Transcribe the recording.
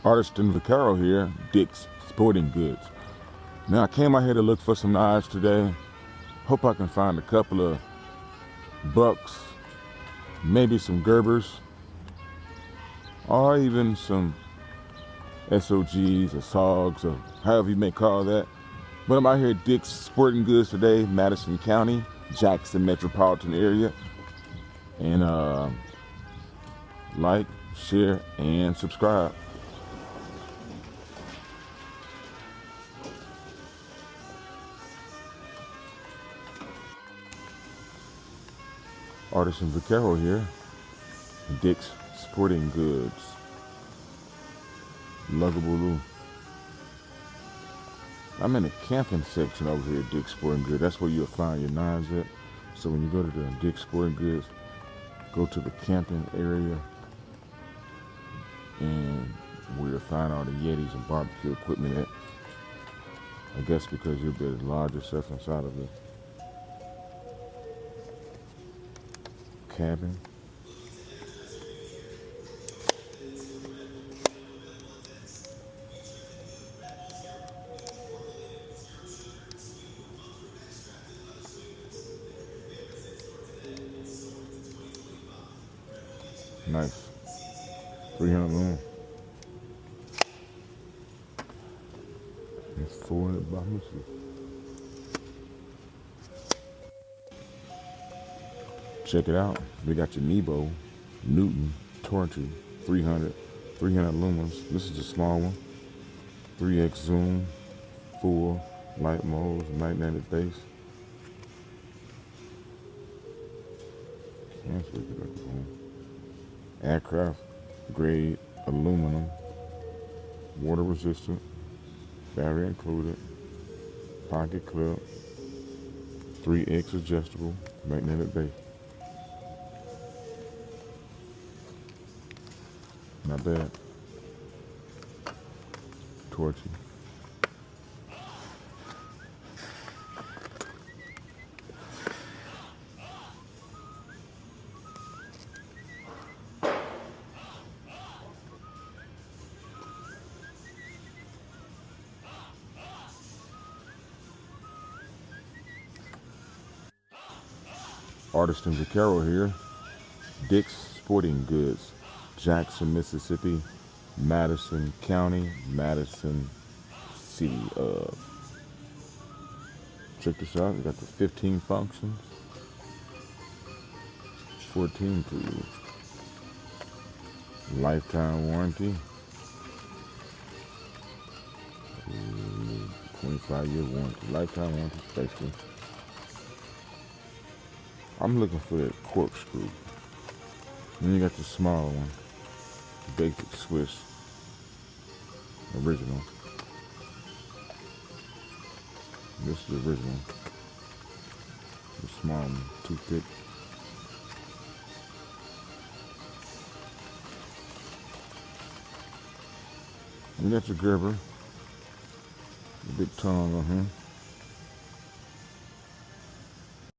Artisan Vaquero here, Dick's Sporting Goods. Now I came out here to look for some knives today. Hope I can find a couple of bucks, maybe some Gerbers, or even some SOGs or SOGs or however you may call that. But I'm out here at Dick's Sporting Goods today, Madison County, Jackson metropolitan area. And like, share, and subscribe. Artisan Vaquero here, Dick's Sporting Goods. Lugabaloo. I'm in the camping section over here at Dick's Sporting Goods. That's where you'll find your knives at. So when you go to the Dick's Sporting Goods, go to the camping area and where you'll find all the Yetis and barbecue equipment at. I guess because you'll be able to lodge yourself inside of the cabin. Nice. 300 loom. It's 400 bucks. Check it out. We got your Nebo, Newton, Torchy, 300 lumens. This is the small one. 3x zoom, full light modes, magnetic base. Aircraft grade aluminum, water resistant, battery included, pocket clip, 3x adjustable, magnetic base. Not bad. Torchy. Artisan Vaquero here, Dick's Sporting Goods, Jackson, Mississippi, Madison County, Madison City of. Check this out. We got the 15 functions, 14 tools, lifetime warranty, 25-year warranty, lifetime warranty, basically. I'm looking for that corkscrew. Then you got the small one, basic Swiss, original. This is the original. The small one, too thick. You got your Gerber, the big tongue on here.